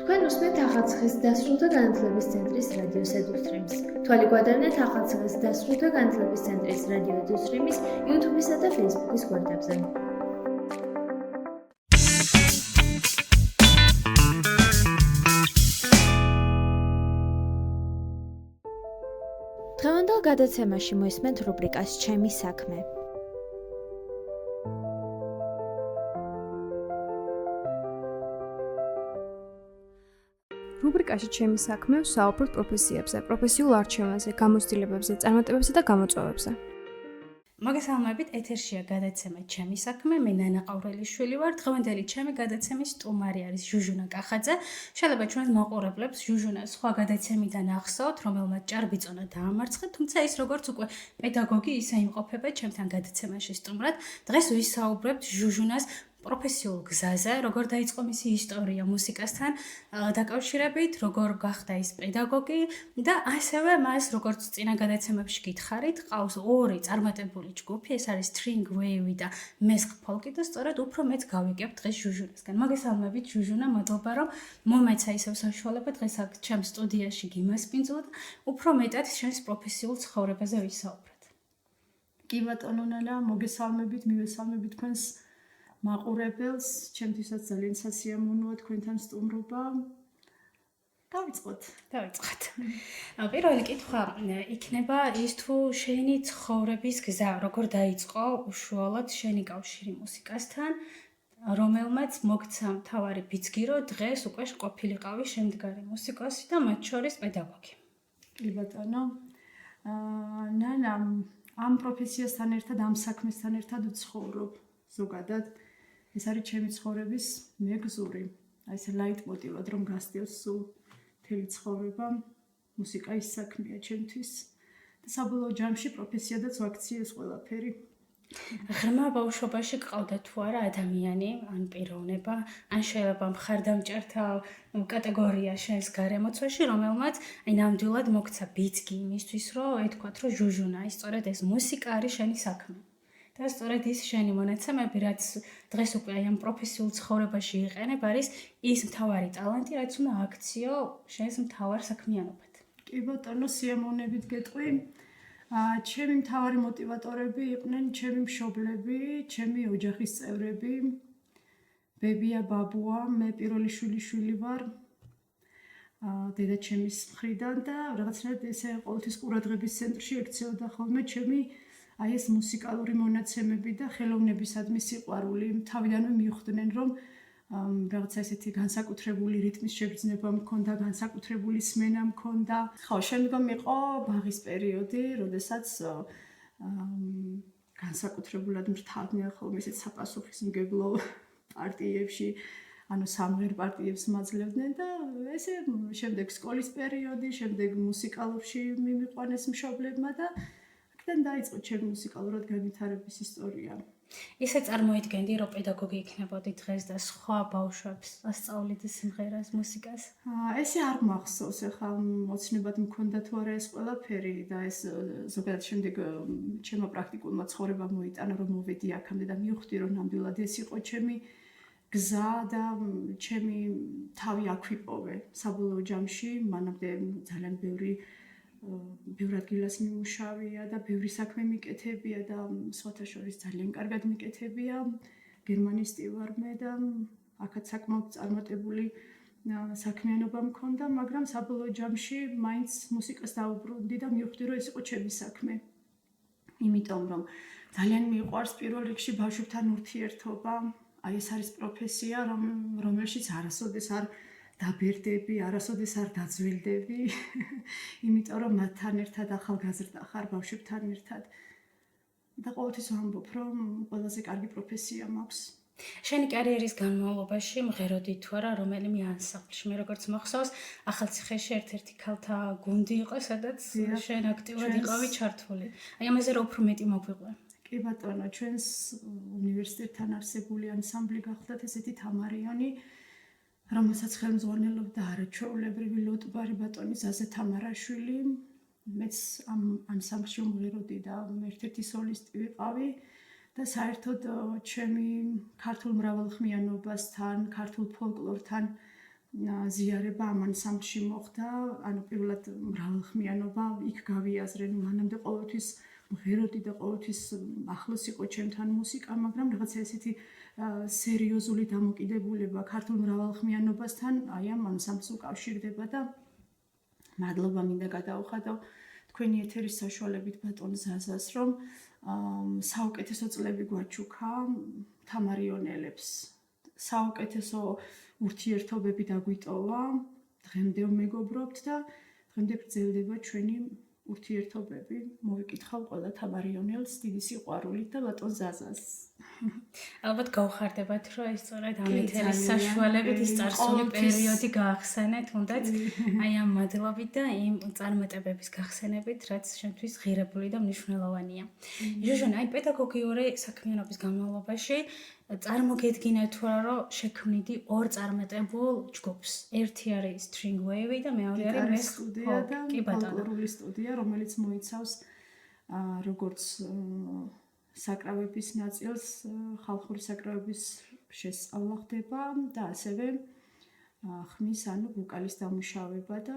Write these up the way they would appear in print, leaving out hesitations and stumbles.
თქვენ უსმენთ ახალციხის დასრულდა განათლების ცენტრის რადიო ედუსტრიმს. თვალი გვადარნეთ ახალციხის დასრულდა განათლების ცენტრის რადიო ედუსტრიმის YouTube-ისა და Facebook-ის გვერდებზე. დღევანდელ გადაცემაში მოისმენთ რუბრიკას ჩემი საქმე. რუბრიკაში ჩემი საქმე ვსაუბრობთ პროფესიებზე, პროფესიულ არჩევანზე, გამოცდილებებზე, წარმატებებზე და გამოწვევებზე. მოგესალმებით, ეთერშია გადაცემა ჩემი საქმე, მე ნანა ყავრელიშვილი ვარ. დღევანდელი ჩემი გადაცემის სტუმარი არის ჟუჟუნა კახაძე. შეიძლება ჩვენს მოყურებლებს ჟუჟუნას სხვა გადაცემიდან ახსოვთ, რომელმაც ჭარბიწონა დაამარცხა, თუმცა ის როგორც უკვე პედაგოგი ისე იმყოფება ჩემთან გადაცემაში სტუმრად. დღეს ვისაუბრებთ ჟუჟუნას პროფესიულ გზაზე, როგორ დაიწყო მისი ისტორია მუსიკასთან დაკავშირებით, როგორ გახდა ის პედაგოგი და ასევე მას, როგორც წინა გადაცემებში გითხარით, ყავს ორი წარმატებული ჯგუფი, ეს არის String Wave და Mesk Folk და სწორედ უფრო მეც გავიგებ დღეს ჟუჟუნასგან. მოგესალმებით ჟუჟუნა, მადლობა რომ მომეცა ისევ საშუალება დღეს აქ ჩემ სტუდიაში გიმასპინძლოთ, უფრო მეტად შენს პროფესიულ ცხოვრებაზე ვისაუბროთ. კი ბატონო ნანა, მოგესალმებით, მივესალმებით თქვენს მაყურებელს, ჩემთვისაც ძალიან სასიამოვნოა თქვენთან სტუმრობა. დავიწყოთ. პირველი კითხვა იქნება ის თუ შენი ცხოვრების გზა როგორ დაიწყო უშუალოდ შენი კავშირი მუსიკასთან, რომელმაც მოგცა მთავარი ბიძგი, რომ დღეს უკვე ყოფილიყავი შემდგარი მუსიკოსი და მათ შორის პედაგოგი. კი ბატონო. ნანა, ამ პროფესიასთან ერთად, ამ საქმესთან ერთად ვცხოვრობ ზოგადად. ეს არის ჩემი ცხოვრების მეგზური, აი ესე ლაიტმოტივად რომ გასდევს სულ მთელი ცხოვრება, მუსიკა ის საქმეა ჩემთვის და საბოლოო ჯამში პროფესიადაც ვაქციე ეს ყველაფერი. ღრმა ბავშვობაში გყავდა თუ არა ადამიანი, ან პიროვნება, ან შეიძლება მხარდამჭერთა კატეგორია შენს გარემოცვაში, რომელმაც აი ნამდვილად მოგცა ბიძგი იმისთვის, რომ ეთქვათ, რომ ჟუჟუნა, ის სწორედ ეს მუსიკა არის შენი საქმე. და სწორედ ის შენი მონაცემები, რაც დღეს უკვე აი ამ პროფესიულ ცხოვრებაში იყენებ, არის ის მთავარი ტალანტი, რაც უნდა აქციო შენს მთავარ საქმიანობად. კი ბატონო, სიამოვნებით გეტყვი. ჩემი მთავარი მოტივატორები იყვნენ ჩემი მშობლები, ჩემი ოჯახის წევრები, ბებია, ბაბუა, მე პირველი შვილი ვარ. დედაჩემის მხრიდან და რაღაცნაირად ესე ყოველთვის ყურადღების ცენტრში ექცეოდა ხოლმე ჩემი აი ეს მუსიკალური მონაცემები და ხელოვნებისადმი სიყვარული. თავიდანვე მივხვდნენ, რომ რაღაცა ესეთი განსაკუთრებული რიტმის შეგრძნება მქონდა, განსაკუთრებული სმენა მქონდა. ხო, შემდგომ იყო ბაღის პერიოდი, როდესაც განსაკუთრებულად მრთავდნენ ხოლმე ესეთ საპასუხისმგებლო პარტიებში, ანუ სამღერ პარტიებს მაძლევდნენ და ესე შემდეგ სკოლის პერიოდი, შემდეგ მუსიკალურში მიმიყვანეს მშობლებმა და და დაიწყო ჩემი მუსიკალურად განვითარების ისტორია. ისე წარმოიდგენდი, რომ პედაგოგი იქნებოდი დღეს და სხვა ბავშვებს ასწავლით სიმღერას, მუსიკას? ესე არ მახსოვს, ეხლა მოცნებად მქონდა თუ არა ეს ყველაფერი და ეს ზოგადად შემდეგ ჩემო პრაქტიკულმა ცხოვრებამ მოიტანა, რომ მოვედი აქამდე და მივხვდი, რომ ნამდვილად ეს იყო ჩემი გზა და ჩემი თავი აქ ვიპოვე. საბოლოო ჯამში მანამდე ძალიან ბევრ ადგილას მიმუშავია და ბევრი საქმე მიკეთებია და სხვათა შორის ძალიან კარგად მიკეთებია. გერმანისტი ვარ მე და აქაც საკმაოდ წარმატებული საქმიანობა მქონდა, მაგრამ საბოლოო ჯამში მაინც მუსიკას დავუბრუნდი და მივხვდი, რომ ეს იყო ჩემი საქმე. იმიტომ რომ ძალიან მიყვარს პირველ რიგში ბავშვებთან ურთიერთობა. აი ეს არის პროფესია, რომელშიც არასოდეს არ დაბერდები, არასოდეს არ დაძველდები, იმიტომ რომ მათთან ერთად ახალგაზრდა ხარ ბავშვებთან ერთად. და ყოველთვის ვამბობ, რომ ყველაზე კარგი პროფესია მაქვს. შენი კარიერის განმავლობაში მღეროდი თუ არა რომელიმე ანსამბლში, მე როგორც მახსოვს, ახალციხეში ერთ-ერთი ქალთა გუნდი იყო, სადაც შენ აქტიურად იყავი ჩართული. აი ამაზე რა უფრო მეტი მოგვიყვე. კი ბატონო, ჩვენს უნივერსიტეტთან არსებული ანსამბლი გახლდათ ესეთი თამარიანი, რომელსაც ხელმძღვანელობდა არაჩვეულებრივი ლოტბარი ბატონი ზაზა თამარაშვილი. მეც ამ ანსამბლში ვმღეროდი და ერთ-ერთი სოლისტი ვიყავი და საერთოდ ჩემი ქართულ მრავალხმიანობასთან, ქართულ ფოლკლორთან ზიარება ამ ანსამბლში მოხდა, ანუ პირველად მრავალხმიანობა იქ გავიაზრე, მანამდე ყოველთვის მღეროდი და ყოველთვის ახლოს იყო ჩემთან მუსიკა, მაგრამ რაღაცა ესეთი სერიოზული დამოკიდებულება ქართულ მრავალხმიანობასთან აი ამ ანსამბლს უკავშირდება და მადლობა მინდა გადაუხადო თქვენი ეთერის საშუალებით ბატონ ზაზას, რომ საუკეთესო წლები გვაჩუქა თამარიონელებს. საუკეთესო ურთიერთობები დაგვიტოვა, დღემდე მეგობრობთ და დღემდე გრძელდება ჩვენი ურთიერთობები. მოვიკითხავ ყველა თამარიონელს დიდი სიყვარულით და ბატონ ზაზას. ალბათ გავხარდებათ, რომ ეს სწორედ ამ ეთერის საშუალებით ის წარსული პერიოდი გაახსენეთ, თუნდაც აი ამ მადლობით და იმ წარმატებების გახსენებით, რაც შენთვის ღირებული და მნიშვნელოვანია. ჟუჟუნა, აი პედაგოგიური საქმიანობის განმავლობაში წარმოგედგინე თუ არა, რომ შექმნიდი ორ წარმატებულ ჯგუფს. ერთი არის String Wave და მეორე არის სტუდია და ფოლკლორული სტუდია, რომელიც მოიცავს როგორც საკრავების ნაწილს, ხალხური საკრავების შესწავლა ხდება და ასევე ხმის ანუ ვოკალის დამუშავება და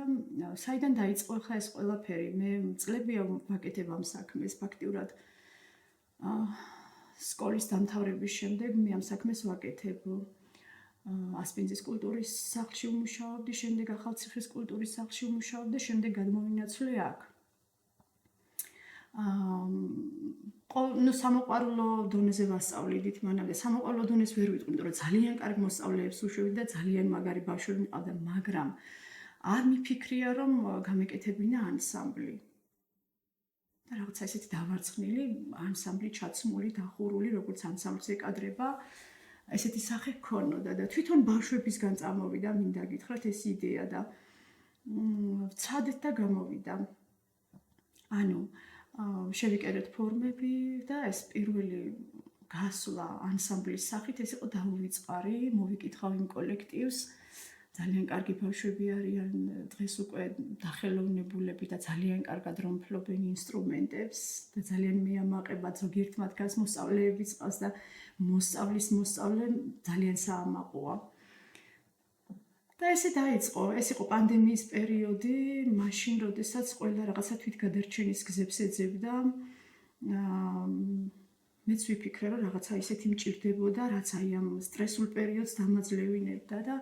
საიდან დაიწყო ხა ეს ყველაფერი? მე წლებია ვაკეთებ ამ საქმეს ფაქტიურად. სკოლის დამთავრების შემდეგ მე ამ საქმეს ვაკეთებ. ასპინძის კულტურის სახლში ვმუშაობდი, შემდეგ ახალციხის კულტურის სახლში ვმუშაობდი, შემდეგ გადმოვინაცვლე აქ. ნუ სამოყვარულო დონეზე ვასწავლიდით მანამდე. სამოყვარულო დონეს ვერ ვიტყვი, იმიტომ რომ ძალიან კარგ მოსწავლეებს უშვებდი და ძალიან მაგარი ბავშვები მყავდა, მაგრამ არ მიფიქრია რომ გამეკეთებინა ანსამბლი. და რაღაცა ესეთი დავარცხნილი ანსამბლი ჩაცმული, დახურული, როგორც ანსამბლს ეკადრება, ესეთი სახე ჰქონოდა და თვითონ ბავშვებისგან წამოვიდა, მინდა გითხრათ ეს იდეა და ვცადეთ და გამოვიდა. ანუ შევიკერეთ ფორმები და ეს პირველი გასვლა ანსამბლის სახით ეს იყო დაუვიწყარი, მოვიკითხავ იმ კოლექტივს. ძალიან კარგი ბავშვები არიან, დღეს უკვე დახელოვნებულები და ძალიან კარგად რომ ფლობენ ინსტრუმენტებს და ძალიან მეამაყებათ ზოგიერთ მათგანს მოსწავლეებიც ყავს და მოსწავლის მოსწავლე ძალიან საამაყოა. და ესე დაიწყო, ეს იყო პანდემიის პერიოდი, მაშინ როდესაც ყველა რაღაცა თვითგადარჩენის გზებს ეძებდა. მეც ვიფიქრე რომ რაღაცა ისეთი მჭირდებოდა, რაც აი ამ სტრესულ პერიოდს დამაძლევინებდა და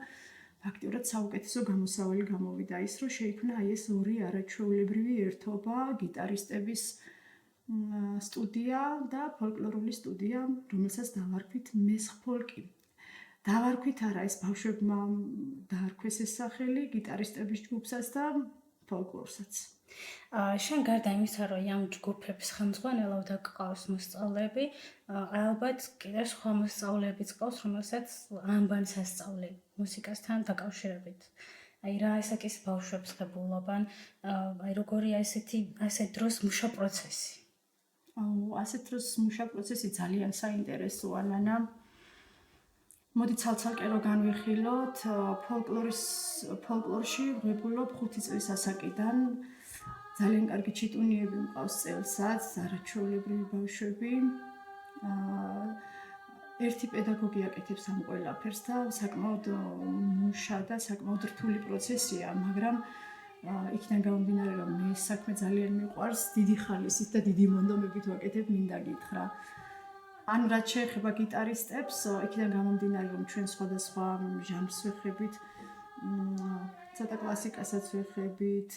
ფაქტიურად საუკეთესო გამოსავალი გამოვიდა ის, რომ შეიქმნა აი ეს ორი არაჩვეულებრივი ერთობა, გიტარისტების სტუდია და ფოლკლორული სტუდია, რომელსაც დავარქვით მესხ-ფოლკი. დავარქვით არა, ეს ბავშვებმა დაარქვეს ეს სახელი, გიტარისტების ჯგუფსაც და ფოლკლორსაც. შენ გარდა იმისა, რომ ამ ჯგუფების ხელმძღვანელად გყავს მოსწავლეები, ალბათ კიდევ სხვა მოსწავლეებიც გყავს, რომელსაც ამბანს ასწავლე მუსიკასთან დაკავშირებით. აი რა ესაკის ბავშვებს ხებულობან, აი როგორია ასეთ დროს მუშა პროცესი? ასეთ დროს მუშა პროცესი ძალიან საინტერესოა, ნანა. მოდი ცალ-ცალკე რო განვიხილოთ, ფოლკლორში ვღებულობ 5 წლის ასაკიდან. ძალიან კარგი ჩიტუნიები მყავს წელსაც, არაჩვეულებრივი ბავშვები. ერთი პედაგოგი აკეთებს ამ ყველაფერს და საკმაოდ მუშა და საკმაოდ რთული პროცესია, მაგრამ იქიდან გამომდინარე, რომ მე ეს საქმე ძალიან მიყვარს, დიდი ხალისით და დიდი მონდომებით ვაკეთებ, მინდა გითხრა. ანუ რაც შეეხება გიტარისტებს, იქიდან გამომდინარე, რომ ჩვენ სხვადასხვა ჟანრს ვეხებით, ცოტა კლასიკასაც ვეხებით,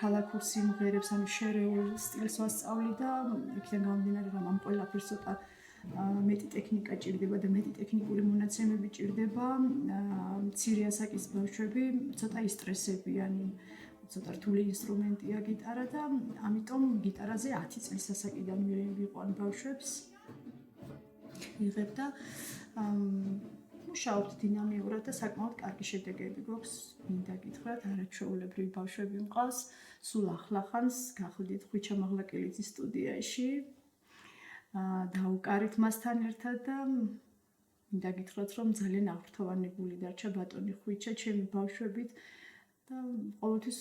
ქალაქურ სიმღერებს, ანუ შერეულ სტილს ვასწავლი და იქიდან გამომდინარე, რომ ამ ყველაფერს ცოტა მეტი ტექნიკა ჭირდება და მეტი ტექნიკური მონაცემები ჭირდება, მცირე ასაკის ბავშვები ცოტა ისტრესებიან, ცოტა რთული ინსტრუმენტია გიტარა და ამიტომ გიტარაზე 10 წლის ასაკიდან ვიყვან ბავშვებს. ვიღებ და მუშაობთ დინამიურად და საკმაოდ კარგი შედეგები გვაქვს, მინდა გითხრათ, არაჩვეულებრივი ბავშვები მყავს, სულ ახლახანს გახლდით ხვიჩა-მაღლაკელიძის სტუდიაში. დაუკარით მასთან ერთად და მინდა გითხრათ, რომ ძალიან აღფრთოვანებული დარჩა ბატონი ხვიჩა ჩემი ბავშვებით და ყოველთვის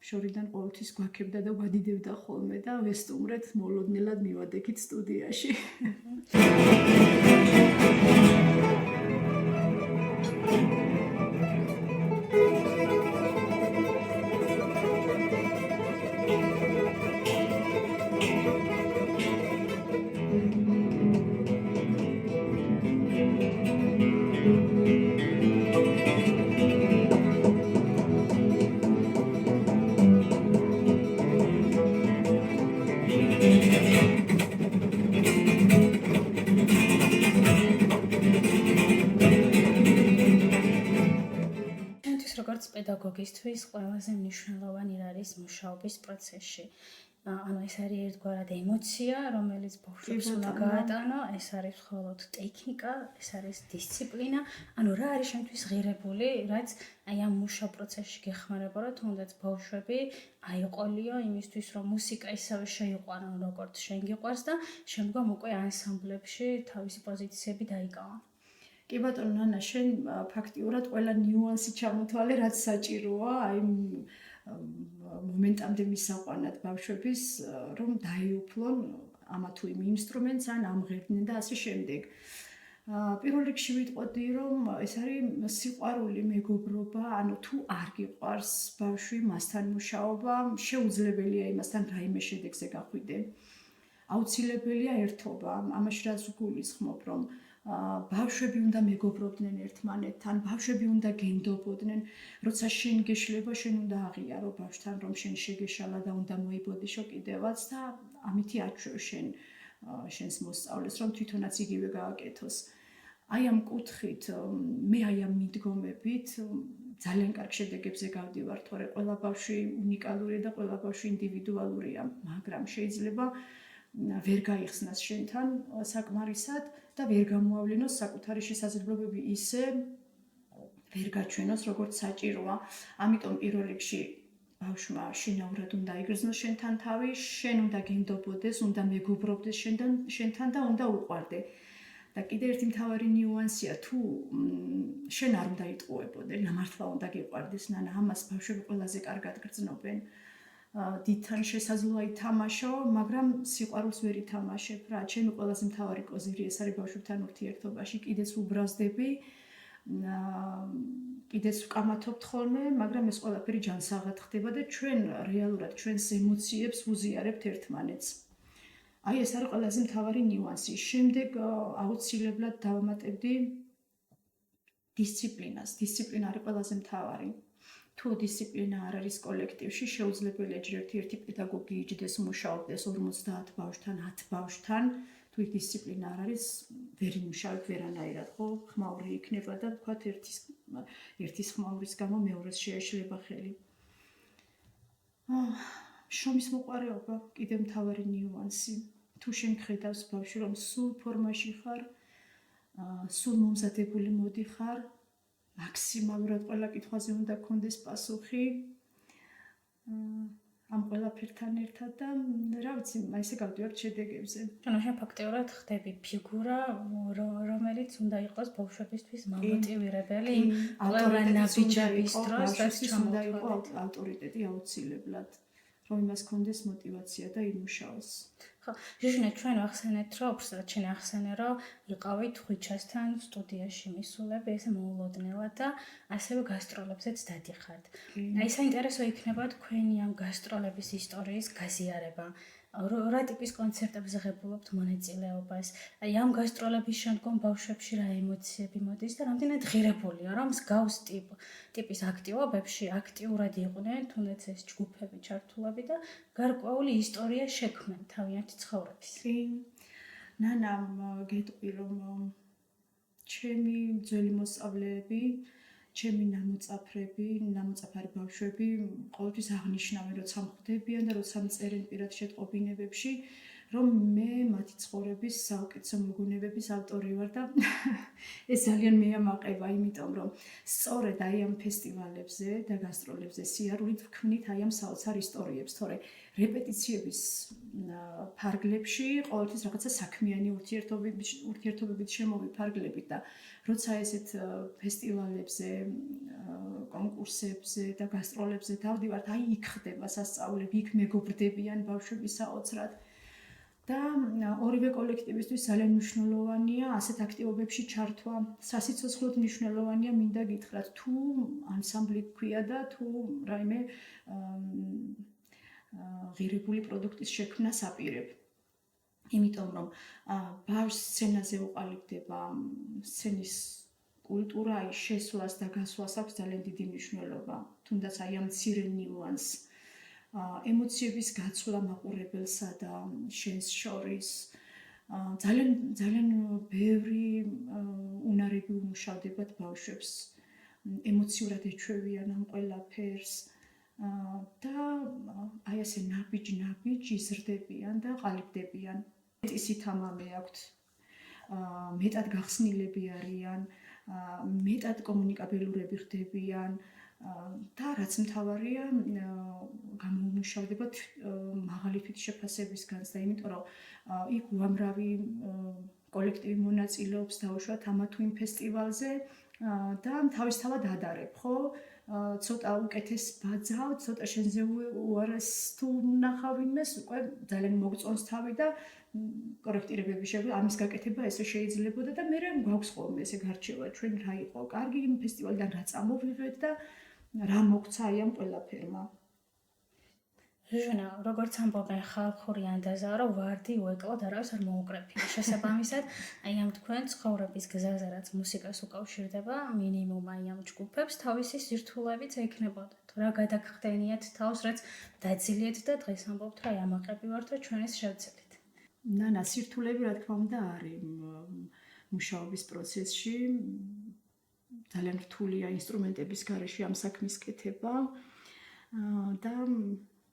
შორიდან ყოველთვის გვაქებდა და გვადიდებდა ხოლმე და ვესტუმრეთ, მოლოდნელად მივადექით სტუდიაში. როგორც პედაგოგისთვის ყველაზე მნიშვნელოვანი არის მუშაობის პროცესში. ანუ ეს არის ერთგვარად ემოცია, რომელიც ბავშვებს უნდა გაატანო, ეს არის მხოლოდ ტექნიკა, ეს არის დისციპლინა. ანუ რა არის შენთვის ღირებული, რაც აი ამ მუშაობ პროცესში გეხმარება, რომ თუნდაც ბავშვები აიყოლიო იმისთვის, რომ მუსიკა ისევე შეიყვანონ, როგორც შენ გიყვარს და შემდგომ უკვე ანსამბლებში თავისი პოზიციები დაიკავონ. კი ბატონო ნანა, შენ ფაქტიურად ყველა ნიუანსი ჩამოთვალე, რაც საჭიროა, აი მომენტამდე მისაყვანად ბავშვების, რომ დაიუფლონ ამა თუ იმ ინსტრუმენტს ან ამღერდნენ და ასე შემდეგ. პირველ რიგში ვიტყოდი, რომ ეს არის სიყვარული, მეგობრობა, ანუ თუ არ გიყვარს ბავშვი, მასთან მუშაობა, შეუძლებელია იმასთან რაიმე შედეგზე გახვიდე. აუცილებელია ერთობა, ამაში რაც გულისხმობ, რომ ბავშვები უნდა მეგობრობდნენ ერთმანეთთან, ბავშვები უნდა გენდობოდნენ, როცა შენ გეშლება, შენ უნდა აღიარო ბავშვთან, რომ შენ შეგეშალა და უნდა მოიბოდიშო კიდევაც და ამითი აჩვევ შენს მოსწავლეს, რომ თვითონაც იგივე გააკეთოს. აი ამ კუთხით, მე აი ამ მიდგომებით ძალიან კარგ შედეგებზე გავდივარ, თორე ყველა ბავშვი უნიკალურია და ყველა ბავშვი ინდივიდუალურია, მაგრამ შეიძლება ვერ გაიხსნას შენთან საკმარისად და ვერ გამოავლინოს საკუთარი შესაძლებლობები ისე ვერ გაჩვენოს როგორც საჭიროა. ამიტომ პირველ რიგში ბავშვმა შინაურად უნდა იგრძნოს შენთან თავი, შენ უნდა გენდობოდეს, უნდა მეგობრობდეს შენთან და უნდა უყვარდე. და კიდევ ერთი მთავარი ნიუანსია, თუ შენ არ უნდა იტყუებოდე, მართლა უნდა გიყვარდეს, ნანა, ამას ბავშვები ყველაზე კარგად გრძნობენ. დიდთან შესაძლოა ითამაშო, მაგრამ სიყვარულს ვერ ითამაშებ რა. ჩემი ყველაზე მთავარი კოზირი ეს არის ბავშვებთან ურთიერთობაში, კიდეც უბრაზდები, კიდეც ვკამათობთ ხოლმე, მაგრამ ეს ყველაფერი ჯანსაღად ხდება და ჩვენ რეალურად ჩვენს ემოციებს ვუზიარებთ ერთმანეთს. აი ეს არის ყველაზე მთავარი ნიუანსი. შემდეგ აუცილებლად დავამატებდი დისციპლინას. დისციპლინა არის ყველაზე მთავარი. თუ დისციპლინა არ არის კოლექტივში, შეუძლებელია ჯერ ერთი პედაგოგი იჯდეს მუშაობდეს 50 ბავშვთან, 10 ბავშვთან, თუ ის დისციპლინა არ არის, ვერ იმუშავებ ვერანაირად, ხო? ხმაური იქნება და თქვათ ერთის ხმაურის გამო მეორეს შეეშლება ხელი. შრომის მოყვარეობა კიდევ მთავარი ნიუანსი. თუ შენ ხედავს ბავშვი, რომ სულ ფორმაში ხარ, სულ მომზადებული მოდიხარ, მაქსიმალურად ყველა კითხვაზე უნდა გქონდეს პასუხი ამ ყველაფერთან ერთად და რა ვიცი, აი ესე გავდივართ შედეგებზე. ანუ შენ ფაქტიურად ხდები ფიგურა, რომელიც უნდა იყოს ბავშვებისთვის მამოტივირებელი, ყველა ნაბიჯების დროს უნდა იყოს ავტორიტეტი აუცილებლად, რომ იმას გქონდეს мотиваცია და იმუშაოს. ხო, ჟიჟინა, ჩვენ ახსენეთ, რომ უბრალოდ შენ ახსენე, რომ იყავით ხვიჩასთან სტუდიაში მისულები, ესე მოულოდნელად და ასევე გასტროლებზეც დადიხართ. აი საინტერესო იქნება თქვენი ამ გასტროლების ისტორიის გაზიარება. რა ტიპის კონცერტებზე ღებულობთ მონაწილეობას? აი ამ გასტროლების შემდგომ ბავშვებში რა ემოციები მოდის და რამდენად ღირებულია, რომ მსგავს ტიპის აქტივობებში აქტიურად იყვნენ, თუნდაც ეს ჯგუფები, ჩართულები და გარკვეული ისტორია შექმნან თავიანთი ცხოვრების. ნანა, გეტყვი, რომ ჩემი ძველი მოსწავლეები, ჩემი ნამოწაფარი ბავშვები ყოველთვის აღნიშნავენ, როცა მხვდებიან და როცა მწერენ პირად შეტყობინებებში, რომ მე მათი ცხოვრების საუკეთესო მოგონებების ავტორი ვარ და ეს ძალიან მეამაყება, იმიტომ რომ სწორედ აი ამ ფესტივალებზე და გასტროლებზე სიარულით ვქმნით აი ამ საოცარ ისტორიებს, თორე რეპეტიციების ფარგლებში ყოველთვის რაღაცა საქმიანი ურთიერთობებით შემოვიფარგლებით და როცა ესეთ ფესტივალებზე, კონკურსებზე და გასტროლებზე დავდივართ, აი იქ ხდება სასწაულები, იქ მეგობრდებიან ბავშვები საოცრად. და ორივე კოლექტივისთვის ძალიან მნიშვნელოვანია ასეთ აქტივობებში ჩართვა. სასიცოცხლოდ მნიშვნელოვანია, მინდა გითხრათ, თუ ანსამბლი გქვია და თუ რაიმე ღირებული პროდუქტის შექმნას აპირებ. იმიტომ რომ ბავშვს სცენაზე უყალიბდება, სცენის კულტურა, შესვლას და გასვლას აქვს ძალიან დიდი მნიშვნელობა. თუნდაც აი ამ მცირე ნიუანსს ემოციების გაცვლა მაყურებელსა და შენს შორის ძალიან ბევრი უნარები უმუშავდებათ ბავშვებს. ემოციურად ეჩვევიან ამ ყველაფერს და აი ასე ნაბიჯ იზრდებიან და ყალიბდებიან. ისით ამამე აქვთ მეტად გახსნილები არიან, მეტად კომუნიკაბელურები ხდებიან და რაც მთავარია გამოუმუშავდებათ მაღალი თვითშეფასების განცდა, იმიტომ რომ იქ უამრავი კოლექტივი მონაწილეობს დაუშვათ ამა თუ იმ ფესტივალზე და თავისთავად ადარებ, ხო? ცოტა უკეთეს ბაძავ, ცოტა შენზე უარეს თუ ნახავ იმას, უკვე ძალიან მოგწონს თავი და კორექტირებები შეგვიძლია, ამის გაკეთება ესე შეიძლებოდა და მე გვაქვს ხოლმე ესე გარჩევა, ჩვენ რა იყო კარგი იმ ფესტივალიდან რა წამოვიღეთ და რა მოგცა აი ამ ყველაფერმა. ჟუჟუნა, როგორც ამბობენ ხალხური ანდაზა, რომ ვარდი უეკლოდ არავის არ მოუკრეფია. შესაბამისად, აი ამ თქვენ ცხოვრების გზაზე რაც მუსიკას უკავშირდება, მინიმუმ აი ამ ჯგუფებს თავისი სირთულეებიც ექნებოდათ. რა გადაგხდენიათ თავს, რაც დაძლიეთ და დღეს ამბობთ, რომ აი ამაყები ვართ და ჩვენ ეს შევცელით. ნანა, სირთულეები რა თქმა უნდა არის მუშაობის პროცესში. ძალიან რთულია ინსტრუმენტების გარეშე ამ საქმის კეთება და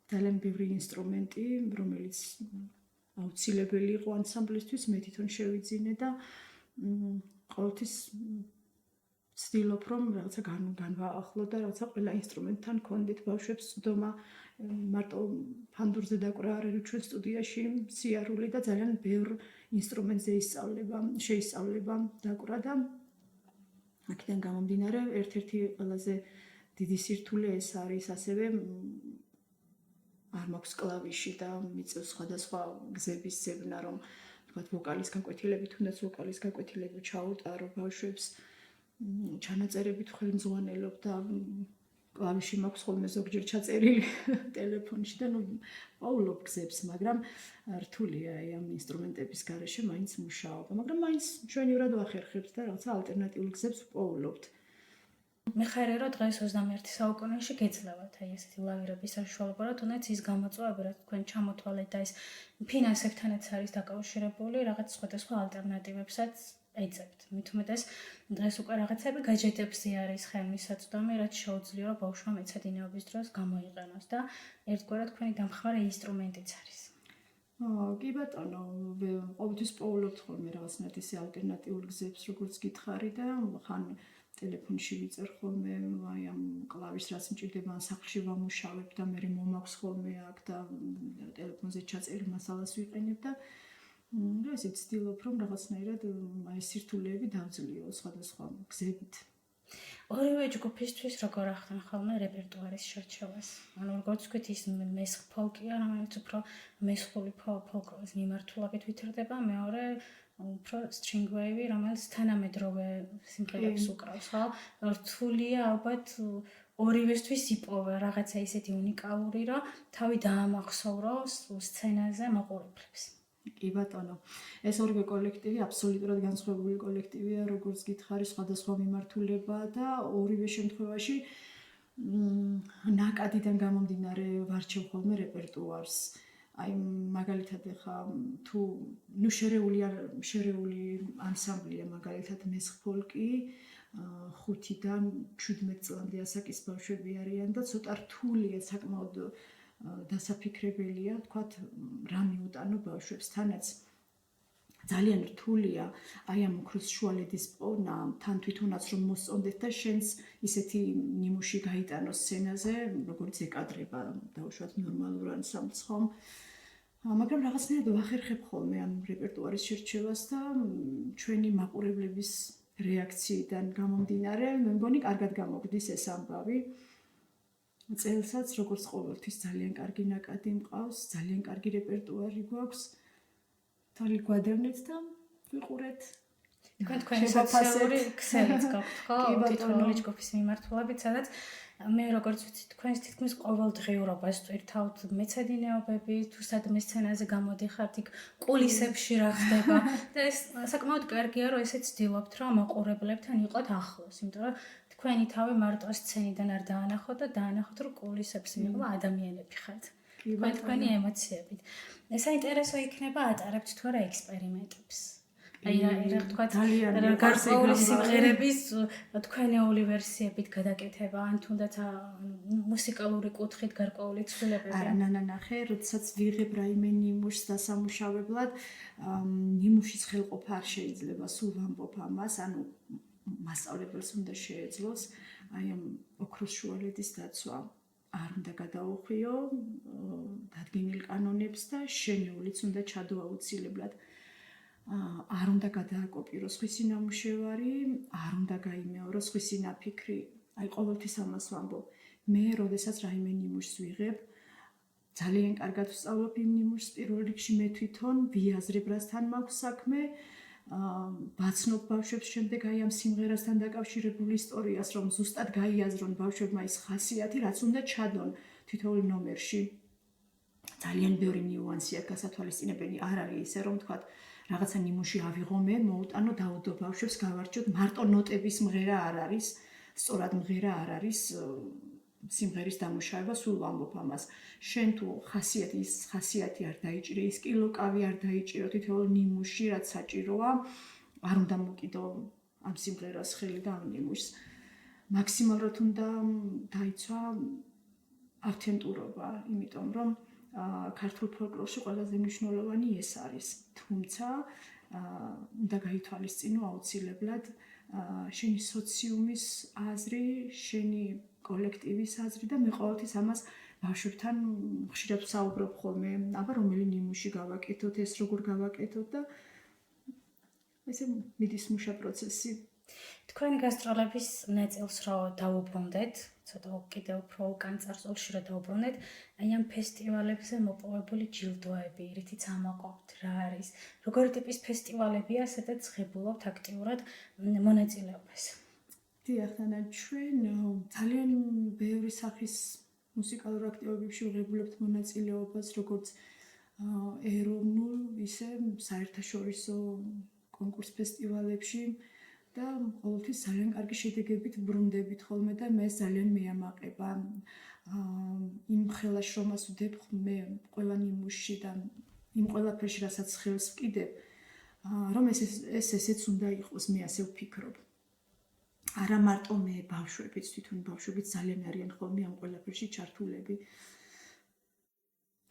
ძალიან ბევრი ინსტრუმენტი, რომელიც აუცილებელი იყო ანსამბლისთვის, მე თვითონ შევიძინე და ყოველთვის ვცდილობ, რომ რაღაცა განვაახლო და რაღაცა ყველა ინსტრუმენტთან გქონდეთ ბავშვებს წვდომა. მარტო ფანდურზე დაკვრა არ არის ჩვენ სტუდიაში სიარული და ძალიან ბევრ ინსტრუმენტზე შეისწავლება დაკვრა და აქედან გამომდინარე, ერთ-ერთი ყველაზე დიდი სირთულე ეს არის ასევე არ მაქვს კლავიში და მიწევს სხვადასხვა გზების ზებნა, რომ თქვათ ვოკალის გაკვეთილებით, თუნდაც ვოკალის გაკვეთილები ჩაუტარო ბავშვებს, ჩანაწერებით ხელმძღვანელობ და კლავიში მაქვს ხოლმე ზოგჯერ ჩაწერილი ტელეფონში და პოულობ გზებს, მაგრამ რთულია ამ ინსტრუმენტების გარეშე მაინც მუშაობა, მაგრამ მაინც ჩვენივრად ვახერხებთ და რაღაცა ალტერნატიულ გზებს ვპოულობთ. მიხარე რომ დღეს 21 საუკუნეში გეძლევათ აი ესეთი ლავირების საშუალება, რომ თუნდაც ის გამოწვევები, რაც თქვენ ჩამოთვალეთ და ის ფინანსებთანაც არის დაკავშირებული, რაღაც სხვადასხვა ალტერნატივებსაც ეძებთ. მით უმეტეს დღეს უკვე რაღაცები გაჯეტებზე არის ხელმისაწვდომი, რაც შეუძლია რომ ბავშვმა მეცადინეობის დროს გამოიყენოს და ერთგვარად თქვენი დამხმარე ინსტრუმენტიც არის. კი ბატონო, ყოველთვის პოულობთ ხოლმე რაღაცნაირად ისე ალტერნატიულ გზებს, როგორც გითხარი და ხან ტელეფონში ვიწერ ხოლმე აი ამ კლავის რაც მჭირდება ან სახლში ვამუშავებ და მე მომაქვს ხოლმე აქ და ტელეფონზე ჩაწერილ მასალას ვიყენებ და ესე ვცდილობ რომ რაღაცნაირად აი სირთულეები დავძლიო სხვადასხვა გზებით. ორივე ჯგუფისთვის როგორ ახდენ ხოლმე რეპერტუარის შერჩევას? ანუ როგორც ვთქვით, ის მესხ ფოლკია, რომელიც უფრო მესხული ფოლკლორის მიმართულებით ვითარდება, მეორე უფრო string wave, რომელიც თანამედროვე სიმღერებს უკრავს, ხო? რთულია ალბათ ორივესთვის იპოვა რაღაცა ისეთი უნიკალური, რომ თავი დაამახსოვროს სცენაზე მაყურებლებს. კი ბატონო, ეს ორივე კოლექტივი აბსოლუტურად განსხვავებული კოლექტივია, როგორც გითხარი, სხვადასხვა მიმართულება და ორივე შემთხვევაში ნაკადიდან გამომდინარე ვარჩევ ხოლმე რეპერტუარს. აი მაგალითად ახლა თუ შერეული ანსამბლია მაგალითად მესხ ფოლკი 5-დან 17 წლამდე ასაკის ბავშვები არიან და ცოტა რთულია საკმაოდ დასაფიქრებელია, თქვათ, რა მიუტანო ბავშვებს, თანაც ძალიან რთულია აი ამ ოქროს შუალედის პოვნა, თან თვითონაც რომ მოსწონდეთ და შენს ისეთი ნიმუში გაიტანოს სცენაზე, როგორც ეკადრება დაუშვათ ნორმალურ ანსამბლს ხომ. მაგრამ რაღაცნაირად ვახერხებ ხოლმე ამ რეპერტუარის შერჩევას და ჩვენი მაყურებლების რეაქციიდან გამომდინარე, მე მგონი კარგად გამოგდის ეს ამბავი. წელსაც როგორც ყოველთვის ძალიან კარგი ნაკადი მყავს, ძალიან კარგი რეპერტუარი გვაქვს. თვალი გვადევნეთ და ვიყურეთ. თქვენი სოციალური ქსელიც გაქვთ, ხო? თითოეული ჯგუფის მიმართულებით, სადაც მე როგორც ვიცი, თქვენს თითქმის ყოველდღიურობას წვირთავთ მეცადინეობები, თუ სადმე სცენაზე გამოდიხართ, იქ კულისებში რა ხდება და ეს საკმაოდ კარგია, რომ ესეც ვცდილობთ, რომ მაყურებლებთან იყოთ ახლოს, იმიტომ რომ თქვენი თავი მარტო სცენიდან არ დაანახოთ და დაანახოთ, რომ კულისებს მიიღო ადამიანები ხართ. თქვენი ემოციებით. საინტერესო იქნება ატარებთ თუ არა ექსპერიმენტებს. აი რა თქვა ძალიან გარკვეული სიმღერების თქვენეული ვერსიებით გადაკეთება ან თუნდაც მუსიკალური კუთხით გარკვეული ცვლილებები. არა, ნახე, როდესაც ვიღებ რაიმე ნიმუშს დასამუშავებლად, ნიმუშის ხელყოფა არ შეიძლება, სულ ვამბობ ამას, ანუ მასწავლებელს უნდა შეეძლოს აი ამ ოქროს შუალედის დაცვა. არ უნდა გადაუხვიო დადგენილ კანონებს და შენეულიც უნდა ჩადო აუცილებლად. არ უნდა გადააკოპიროს სხვისი ნამუშევარი, არ უნდა გაიმეოროს სხვისი ნაფიქრი. აი ყოველთვის ამას ვამბობ. მე, როდესაც რაიმე ნიმუშს ვიღებ, ძალიან კარგად ვსწავლობ იმ ნიმუშს პირველ რიგში მე თვითონ ვიაზრებ რასთან მაქვს საქმე. ვაცნობ ბავშვებს შემდეგ აი ამ სიმღერასთან დაკავშირებული ისტორიას, რომ ზუსტად გაიაზრონ ბავშვებმა ის ხასიათი, რაც უნდა ჩადონ თითოეულ ნომერში. ძალიან ბევრი ნიუანსია გასათვალისწინებელი არ არის ისე რომ თქვა რაღაცა ნიმუში ავიღო მე, მოუტანო დაუდო ბავშვებს გავარჩიოთ, მარტო ნოტების მღერა არ არის, სწორად მღერა არ არის სიმღერის დამუშავება, სულ ვამბობ ამას. შენ თუ ხასიათი არ დაიჭირე, ის კილოკავი არ დაიჭირო თითოეულ ნიმუში, რაც საჭიროა, არ უნდა მოკიდო ამ სიმღერას ხელი და ამ ნიმუშს. მაქსიმალურად უნდა დაიცვა ავთენტურობა, იმიტომ რომ ქართულ ფოლკლორში ყველაზე მნიშვნელოვანი ეს არის. თუმცა უნდა გაითვალისწინო აუცილებლად შენი სოციუმის აზრი, შენი კოლექტივის აზრი და მე ყოველთვის ამას ბავშვებთან ხშირად ვსაუბრობ ხოლმე, აბა რომელი ნიმუში გავაკეთოთ, ეს როგორ გავაკეთოთ და ესე მიდის მუშა პროცესი. თქვენი გასტროლების ნაწილს რო დაუბრუნდეთ, ცოტა კიდევ უფრო უკან წარსულში რო დაუბრუნდეთ, აი ამ ფესტივალებზე მოპოვებული ჯილდოები, რითიც ამაყობთ, რა არის? როგორი ტიპის ფესტივალებია, სადაც ღებულობთ აქტიურად მონაწილეობას? დიახ, ჩვენ ძალიან ბევრი სახის მუსიკალურ აქტივობებში ვღებულებთ მონაწილეობას, როგორც ეროვნულ, ისე საერთაშორისო კონკურს ფესტივალებში და ყოველთვის ძალიან კარგი შედეგებით ბრუნდებით ხოლმე და მე ძალიან მეამაყება იმ ხელას რომას ვდებ მე ყველა ნიმუშში და იმ ყველაფერში რასაც ხელს ვკიდებ, რომ ეს ესეც უნდა იყოს, მე ასე ვფიქრობ. არა მარტო მე, ბავშვებიც, თვითონ ბავშვებიც ძალიან არიან ხოლმე ამ ყველაფერში ჩართულები.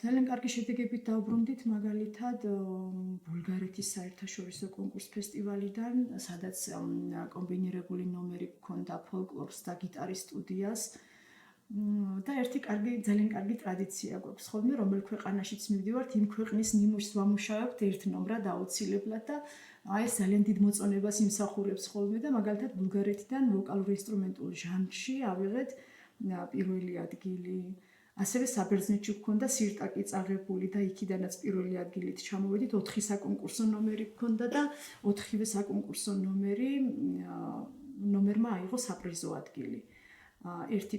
ძალიან კარგი შედეგებით დავბრუნდით მაგალითად ბულგარეთის საერთაშორისო კონკურს ფესტივალიდან, სადაც კომბინირებული ნომერი გქონდა ფოლკლორს და გიტარის სტუდიას. და ერთი ძალიან კარგი ტრადიცია გვაქვს ხოლმე, რომელ ქვეყანაშიც მივდივართ, იმ ქვეყნის ნიმუშს ვამუშავებთ ერთ ნომრად აუცილებლად და აი ეს ძალიან დიდ მოწონებას იმსახურებს ხოლმე და მაგალითად ბულგარეთიდან ვოკალურ ინსტრუმენტულ ჟანრში ავიღეთ პირველი ადგილი. ასევე საბერძნეთში გქონდა სირტაკი წაღებული და იქიდანაც პირველი ადგილით ჩამოვედით, 4 საკონკურსო ნომერი გქონდა და 4-ვე საკონკურსო ნომერმა აიღო საპრიზო ადგილი. ერთი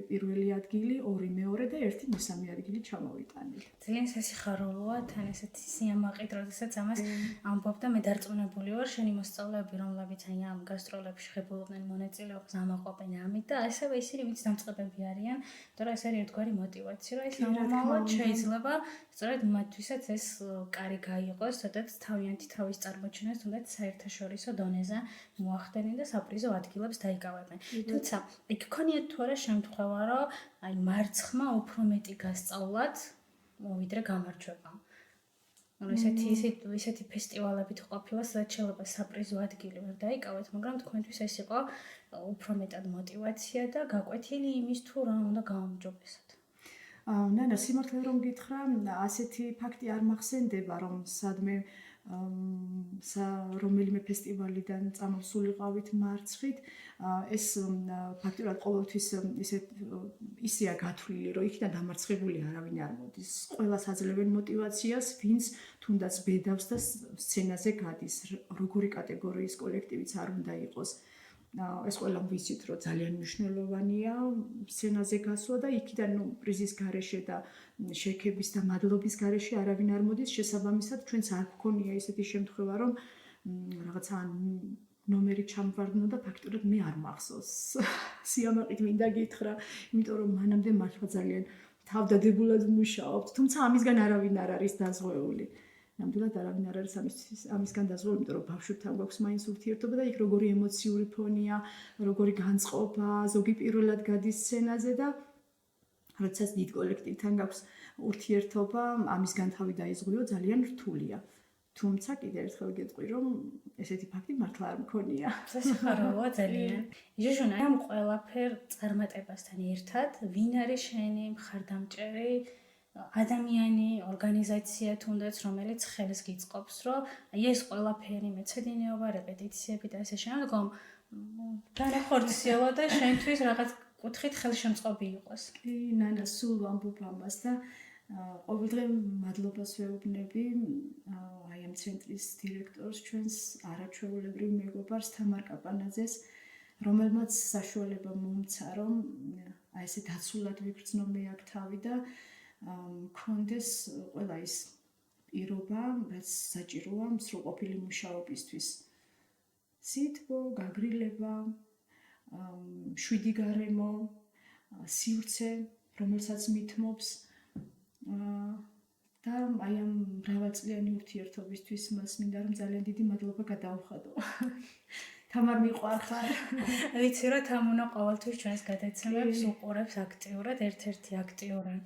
პირველი ადგილი, 2 მეორე და 1 მესამე ადგილი ჩამოვიტანეთ. ძალიან სასიხარულოა თან ესეთი სიამაყით, როდესაც ამას ამბობ და მე დარწმუნებული ვარ, შენი მოსწავლეები, რომლებიც აი ამ გასტროლებში ღებულობდნენ მონაწილეობას, ამაყობენ ამით და ასევე ისინი, ვინც დამწყებები არიან, იმიტომ რომ ეს არის ერთგვარი мотиваცია, რომ ეს ამომავალ შეიძლება სწორედ მათთვისაც ეს კარი გაიღოს, სადაც თავიანთი თავის წარმოჩენას თუნდაც საერთაშორისო დონეზე მოახდენენ და საპრიზო ადგილებს დაიკავებენ. თუმცა იქ ქონიათ თუ არა შემთხვევა, რომ აი მარცხმა უფრო მეტი გასწავლათ, ვიდრე გამარჯვება. ანუ ესეთი ფესტივალებით ყოფილა, სადაც შეიძლება საპრიზო ადგილი ვერ დაიკავეთ, მაგრამ თქვენთვის ეს იყო უფრო მეტად мотиваცია და გაკვეთილი იმის თუ რა უნდა გაუმჯობესოთ. ნანა, სიმართლე რომ გითხრა, ასეთი ფაქტი არ მახსენდება, რომ სადმე რომელიმე ფესტივალიდან წამოსულიყავით მარცხით, ეს ფაქტურად ყოველთვის ისეა გათვლილი, რომ იქიდან დამარცხებული არავინ არ მოდის. ყველას აძლევენ мотиваციას, ვინც თუნდაც ბედავს და სცენაზე გადის, როგორი კატეგორიის კოლექტივიც არ უნდა იყოს. ეს ყველა ვიცით, რომ ძალიან მნიშვნელოვანია სცენაზე გასვლა და იქიდან პრიზის გარეშე და შექების და მადლობის გარეშე არავინ არ მოდის. შესაბამისად, ჩვენც არ გქონია ესეთი შემთხვევა, რომ რაღაცა ნომერი ჩამვარდნო და ფაქტურად მე არ მახსოვს. სიამაყით მინდა გითხრა, იმიტომ რომ მანამდე მართლა ძალიან თავდადებულად მუშაობთ, თუმცა ამისგან არავინ არ არის დაზღვეული. ნამდვილად არავინ არ არის ამისგან დაზღვეული, იმიტომ რომ ბავშვებთან გვაქვს მაინც ურთიერთობა და იქ როგორი ემოციური ფონია, როგორი განწყობა, ზოგი პირველად გადის სცენაზე და როდესაც დიდ კოლექტივთან გაქვს ურთიერთობა, ამისგან თავი დაიზღვიო ძალიან რთულია. თუმცა კიდევ ერთხელ გეტყვი, რომ ესეთი ფაქტი მართლა არ მქონია. სასიხარულოა ძალიან. ჟუჟუნა, ამ ყველაფერ წარმატებასთან ერთად, ვინ არის შენი მხარდამჭერი ადამიანი, ორგანიზაცია თუნდაც, რომელიც ხელს გიწყობს, რომ ეს ყველაფერი მეცადინეობა, რეპეტიციები და ასე შემდგომ განახორციელო და შენთვის რაღაც კუთხით ხელშემწყობი იყოს. კი, ნანა, სულ ვამბობ ამას და ყოველდღე მადლობას ვეუბნები აი ამ ცენტრის დირექტორს, ჩვენს არაჩვეულებრივ მეგობარს თამარ კაპანაძეს, რომელმაც საშუალება მომცა, რომ აი ესე დაცულად ვიგრძნო მე აქ თავი და მქონდეს ყველა ის პირობა, რაც საჭიროა მსრულყოფილი მუშაობისთვის. სითბო, გაგრილება, შვიდი გარემო, სივრცე, რომელსაც მithმობს და აი ამ მრავალწლიანი ურთიერთობისთვის მას მინდა რომ ძალიან დიდი მადლობა გადაუხადო. თამარ მიყვარხარ. ვიცი რომ თამუნა ყოველთვის ჩვენს გადაცემებს უყურებს აქტიურად, ერთ-ერთი აქტიური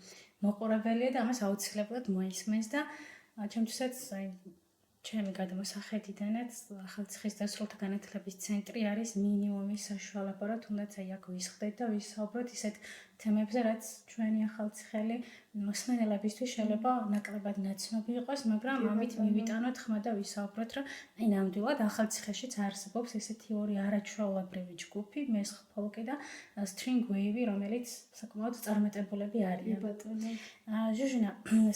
მოყურებელია და ამას აუცილებლად მოისმენს და ჩემთვისაც აი ჩემი გადმოსახედიდანაც ახალციხის დასრულთა განათლების ცენტრი არის მინიმუმის საშუალება, რომ თუნდაც აი აქ ვისხდეთ და ვისაუბროთ ისეთ თემებზე, რაც ჩვენი ახალციხელი მოსმენელებისთვის შეიძლება ნაკლებად ნაცნობი იყოს, მაგრამ ამით მივიტანოთ ხმა და ვისაუბროთ, რომ აი ნამდვილად ახალციხეშიც არსებობს ესეთი ორი არაჩვეულებრივი ჯგუფი, მესხ ფოლკი და string wave, რომელიც საკმაოდ წარმატებულები არიან. ბატონო. ჟუჟუნა,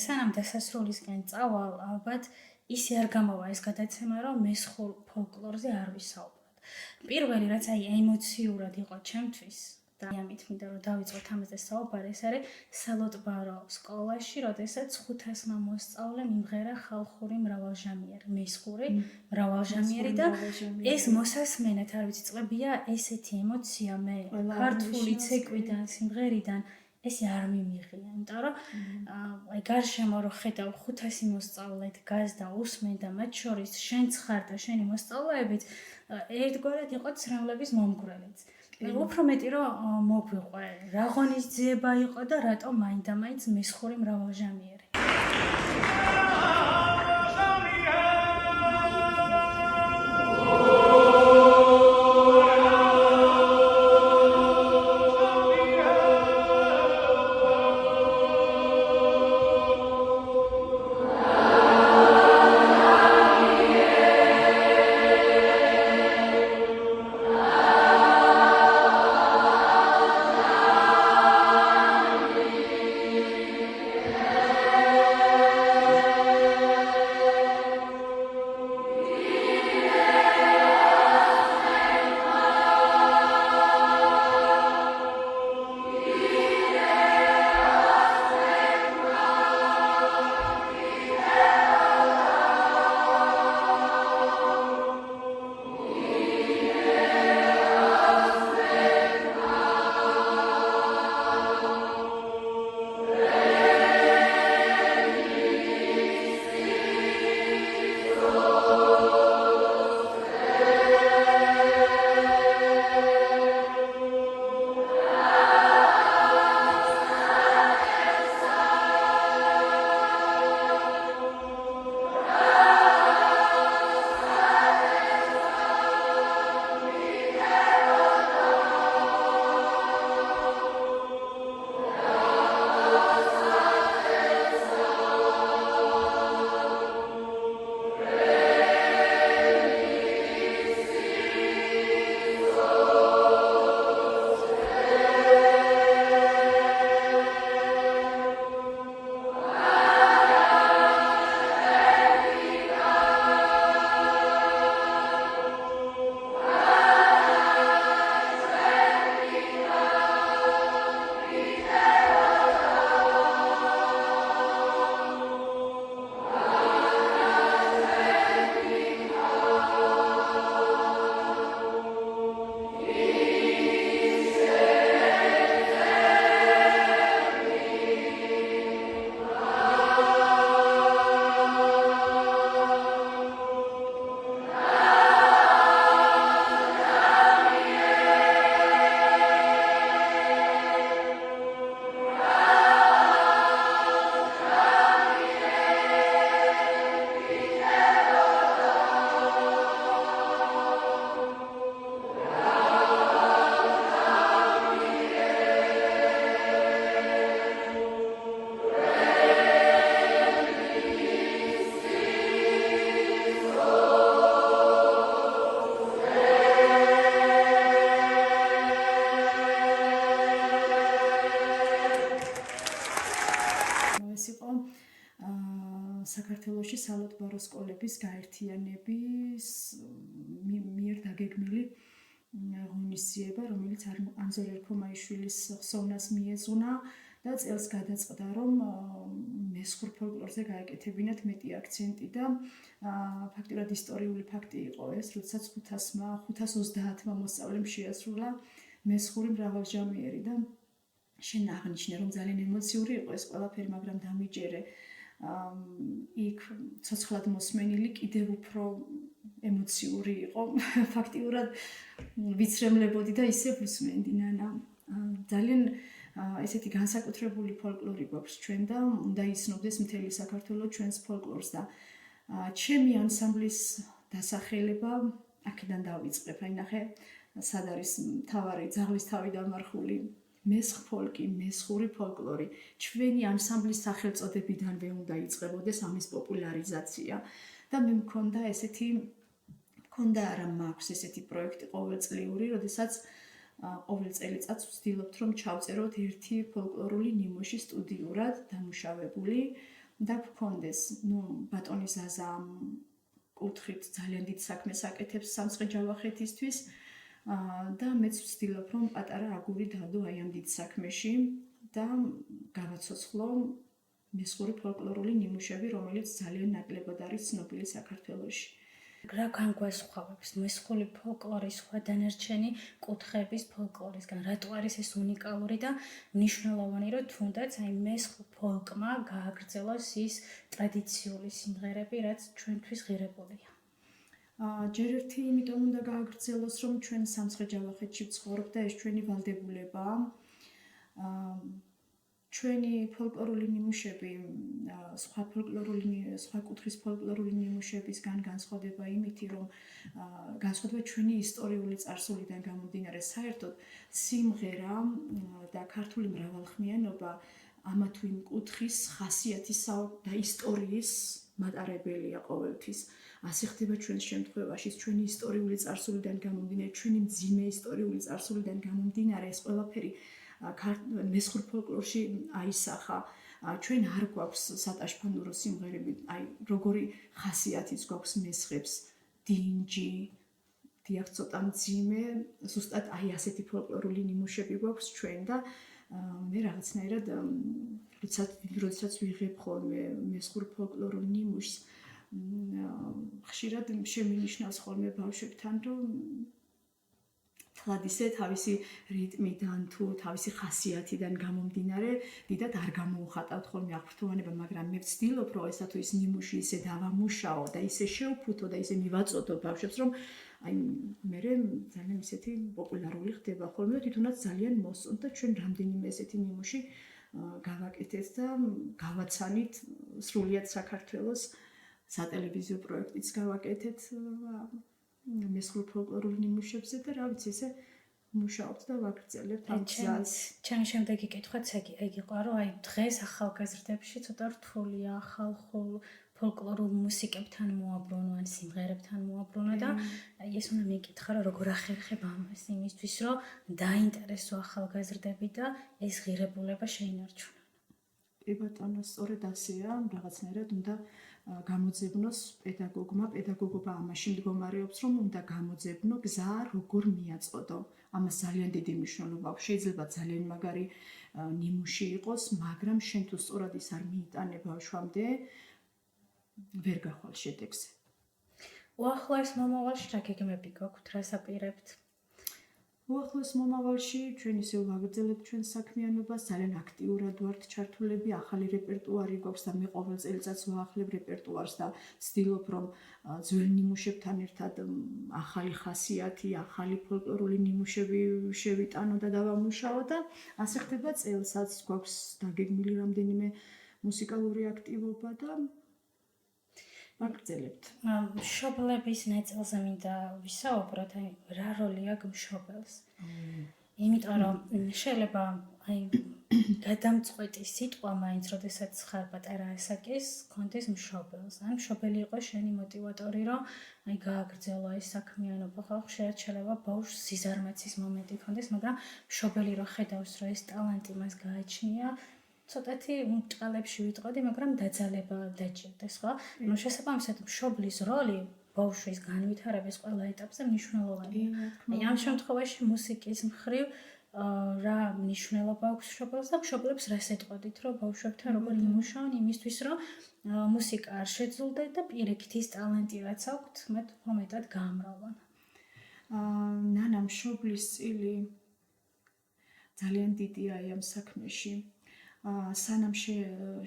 სანამ დასასრულისკენ წავალ, ალბათ ისე არ გამოვა ეს გადაცემა, რომ მესხურ ფოლკლორზე არ ვისაუბროთ. პირველი რაც აი ემოციურად იყო ჩემთვის და ამით მინდა რომ დავიწყოთ ამაზე საუბარი, ეს არის სალოტბარო სკოლაში, როდესაც 500-მა მოსწავლემ იმღერა ხალხური მრავალჟამიერი, მესხური მრავალჟამიერი და ეს მოსასმენად, არ ვიცი, წლებია ესეთი ემოცია მე ქართული ცეკვიდან, სიმღერიდან ესე არ მიმიღია, იმიტომ რომ აი გარშემო რო ხედავ 500 მოსწავლე დგას და უსმენ და მათ შორის შენც ხარ და შენი მოსწავლეებიც ერთგვარად იყო ცრემლების მომგვრელიც. უფრო მეტი რომ მოგვიყვე, რა ღონისძიება იყო და რატომ მაინდა-მაინც მესხური მრავალჟამიერი. საქართველოში სალათბარო სკოლების გაერთიანების მიერ დაგეგმილი ღონისძიება, რომელიც ანზორ ერქომაიშვილის ხსოვნას მიეძღვნა და წელს გადაწყდა, რომ მესხურ ფოლკლორზე გაეკეთებინათ მეტი აქცენტი და ფაქტურად ისტორიული ფაქტი იყო ეს, როდესაც 530-მა მოსწავლემ შეასრულა მესხური მრავალჟამიერი და შენ აღნიშნე, რომ ძალიან ემოციური იყო ეს ყველაფერი, მაგრამ დამიჯერე იქ ცოცხლად მოსმენილი კიდევ უფრო ემოციური იყო. ფაქტიურად ვიცრემლებოდი და ისე ვუსმენდი ნანა. ძალიან ესეთი განსაკუთრებული ფოლკლორი გვაქვს ჩვენ და უნდა იცნობდეს მთელი საქართველო ჩვენს ფოლკლორს და ჩემი ანსამბლის დასახელება აქედან დავიწყებ. აი ნახე, სად არის მთავარი ძაღლის თავი დამარხული მესხ ფოლკი, მესხური ფოლკლორი. ჩვენი ანსამბლის სახელწოდებიდანვე უნდა იწყებოდეს ამის პოპულარიზაცია და მე მქონდა არა მაქვს ესეთი პროექტი ყოველწლიური, როდესაც ყოველ წელიწადს ვცდილობთ რომ ჩავწეროთ ერთი ფოლკლორული ნიმუში სტუდიურად დამუშავებული და ვქონდეს, ბატონი ზაზა კუთხით ძალიან დიდ საქმეს აკეთებს სამცხე-ჯავახეთისთვის და მეც ვცდილობ რომ პატარა აგური დავდო აი ამ დიდ საქმეში და გავაცოცხლო მესხური ფოლკლორული ნიმუშები, რომელიც ძალიან ნაკლებად არის ცნობილი საქართველოში. რა განგვასხვავებს მესხური ფოლკლორის სხვა დანარჩენი კუთხეების ფოლკლორისგან? რატო არის ეს უნიკალური და მნიშვნელოვანი, რომ თუნდაც აი მესხურ ფოლკმა გააგრძელოს ის ტრადიციული სიმღერები, რაც ჩვენთვის ღირებულია? ჯერ ერთი იმიტომ უნდა გააგრძელოს, რომ ჩვენ სამცხე-ჯავახეთში ვცხოვრობ და ეს ჩვენი ვალდებულებაა. ჩვენი ფოლკლორული ნიმუშები სხვა კუთხის ფოლკლორული ნიმუშებისგან განსხვავდება იმითი, რომ განსხვავდება ჩვენი ისტორიული წარსულიდან გამომდინარე. საერთოდ სიმღერა და ქართული მრავალხმიანობა ამა თუ იმ კუთხის ხასიათის და ისტორიის მატარებელია ყოველთვის. ასე ხდება ჩვენს შემთხვევაში, ჩვენი ისტორიული წარსულიდან გამომდინარე, ჩვენი მძიმე ისტორიული წარსულიდან გამომდინარე, ეს ყველაფერი მესხურ ფოლკლორში აისახა. ჩვენ არ გვაქვს სატაშფანურო სიმღერები, აი როგორი ხასიათიც გვაქვს მესხებს, დინჯი, დიახ, ცოტა მძიმე, ზუსტად აი ასეთი ფოლკლორული ნიმუშები გვაქვს ჩვენ და მე რაღაცნაირად როდესაც ვიღებ ხოლმე მესხურ ფოლკლორულ ნიმუშს, ხშირად შემინიშნავს ხოლმე ბავშვებთან, რომ თლად ისე თავისი რიტმიდან თუ თავისი ხასიათიდან გამომდინარე, დიდად არ გამოუხატავთ ხოლმე აღფრთოვანება, მაგრამ მე ვცდილობ, რომ ესა თუ ის ნიმუში ისე დავამუშაო და ისე შევფუთო და ისე მივაწოდო ბავშვებს, რომ აი მე ძალიან ისეთი პოპულარული ხდება ხოლმე, თვითონაც ძალიან მოსწონთ და ჩვენ რამდენიმე ესეთი ნიმუში გავაკეთეთ და გავაცანით სრულიად საქართველოს სატელევიზიო პროექტიც გავაკეთეთ მესხურ ფოლკლორულ ნიმუშებზე და რა ვიცი, ესე მუშაობთ და ვაგრძელებთ ამ გზას. ჩემი შემდეგი კითხვაც ეგ იყო, რომ აი დღეს ახალგაზრდებში ცოტა რთულია ხალხურ ფოლკლორულ მუსიკებთან მოაბრუნო ან სიმღერებთან მოაბრუნო და ეს უნდა მეკითხა, რომ როგორ ახერხებ ამას იმისთვის, რომ დაინტერესო ახალგაზრდები და ეს ღირებულება შეინარჩუნონ. კი ბატონო, სწორედ ასეა, რაღაცნაირად უნდა გამოძებნოს პედაგოგმა, პედაგოგობა ამაში მდგომარეობს, რომ უნდა გამოძებნო გზა, როგორ მიაწოდო. ამას ძალიან დიდი მნიშვნელობა აქვს. შეიძლება ძალიან მაგარი ნიმუში იყოს, მაგრამ შენ თუ სწორად ის არ მიიტანე ბავშვამდე, ვერ გახვალ შედეგზე. უახლოეს მომავალში რა გეგმები გაქვთ, რას აპირებთ? უახლოეს მომავალში ჩვენ ისე ვაგრძელებთ ჩვენს საქმიანობას, ძალიან აქტიურად ვართ ჩართულები, ახალი რეპერტუარი გვაქვს და მე ყოველ წელიწადს ვაახლებ რეპერტუარს და ვცდილობ, რომ ძველ ნიმუშებთან ერთად ახალი ხასიათი, ახალი ფოლკლორული ნიმუშები შევიტანო და დავამუშაო და ასე ხდება წელსაც გვაქვს დაგეგმილი რამდენიმე მუსიკალური აქტივობა და ვაგრძელებთ. მშობლების ნაწილზე მინდა ვისაუბროთ, აი რა როლი აქვს მშობელს. იმიტომ რომ შეიძლება აი გადამწყვეტი სიტყვა მაინც, როდესაც ხარ პატარა ასაკის, გქონდეს მშობელს. ან მშობელი იყოს შენი მოტივატორი, რომ აი გააგრძელო ეს საქმიანობა. ხო, ხშირად შეიძლება ბავშვს სიზარმაცის მომენტი გქონდეს, მაგრამ მშობელი რო ხედავს, რომ ეს ტალანტი მას გააჩნია, ცოტათი ჭყალებში ვიტყოდი, მაგრამ დაძალება დაჭირდეს, ხო? ნუ შესაბამისად მშობლის როლი ბავშვის განვითარების ყველა ეტაპზე მნიშვნელოვანია. აი ამ შემთხვევაში მუსიკის მხრივ რა მნიშვნელობა აქვს მშობელს და მშობლებს რას ეტყოდით, რომ ბავშვებთან როგორ იმუშაონ იმისთვის, რომ მუსიკა არ შეძულდეთ და პირიქით ის ტალენტი რაც აქვთ, მათ მომეტად გაამრავლონ. ნანა მშობლის წილი ძალიან დიდია ამ საქმეში. სანამ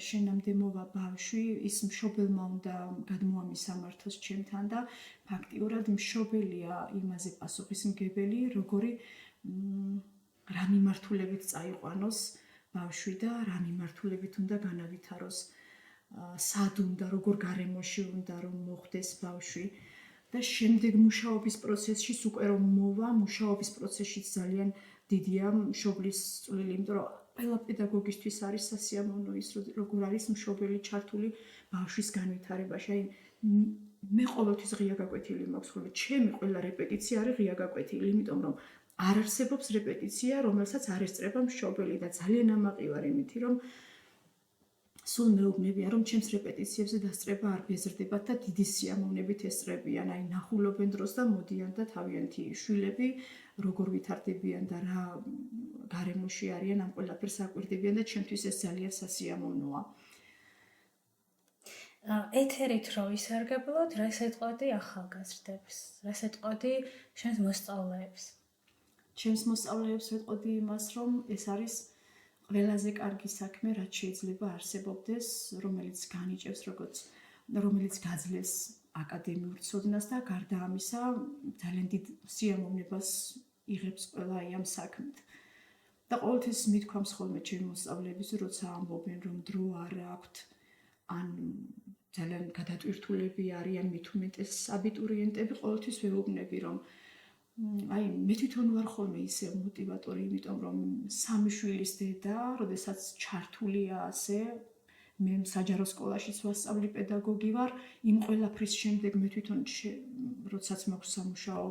შენამდე მოვა ბავშვი, ის მშობელმა უნდა გადმოამისამართოს ჩემთან და ფაქტიურად მშობელია იმაზე პასუხისმგებელი, როგორი რა მიმართულებით წაიყვანოს ბავშვი და რა მიმართულებით უნდა განავითაროს. სად უნდა, როგორ გარემოში უნდა რომ მოხდეს ბავშვი და შემდეგ მუშაობის პროცესში უკვე რომ მოვა, მუშაობის პროცესშიც ძალიან დიდია მშობლის წვლილი, იმიტომ რომ ყველა პედაგოგისთვის არის სასიამოვნო ის, როგორ არის მშობელი ჩართული ბავშვის განვითარებაში. აი მე ყოველთვის ღია გაკვეთილი მაქვს, ხოლმე ჩემი ყველა რეპეტიცია არის ღია გაკვეთილი, იმიტომ რომ არ არსებობს რეპეტიცია, რომელსაც არ ესწრება მშობელი და ძალიან ამაყი ვარ იმითი, რომ სულ მეუბნებიან, რომ ჩემს რეპეტიციებზე დასწრება არ ბეზრდებათ და დიდი სიამოვნებით ესწრებიან. აი ნახულობენ დროს და მოდიან და თავიანთი შვილები როგორ ვითარდებიან და რა გარემოში არიან, ამ ყველაფერს აკვირდებიან და ჩემთვის ეს ძალიან სასიამოვნოა. ეთერით რო ისარგებლოთ, რას ეტყოდი ახალგაზრდებს, რას ეტყოდი შენს მოსწავლეებს? ჩემს მოსწავლეებს ვეტყოდი იმას, რომ ეს არის ყველაზე კარგი საქმე, რაც შეიძლება არსებობდეს, რომელიც განიჭევს რომელიც გაძლევს აკადემიურ ცოდნას და გარდა ამისა, ძალიან დიდ სიამოვნებას იღებს ყველა ამ საქმით. და ყოველთვის მithქვამს ხოლმე ჩემი მოსწავლეების, როცა ამბობენ, რომ დრო არ აქვთ, ან ძალიან გადატვირთულები არიან მით უმეტეს აბიტურიენტები, ყოველთვის ვეუბნები, რომ აი მე თვითონ ვარ ხოლმე ისე მოტივატორი, იმიტომ რომ სამი შვილის დედა, როდესაც ჩართულია ასე, მე საჯარო სკოლაშიც ვასწავლი პედაგოგი ვარ, იმ ყველაფრის შემდეგ მე თვითონ როდესაც მაქვს სამუშაო,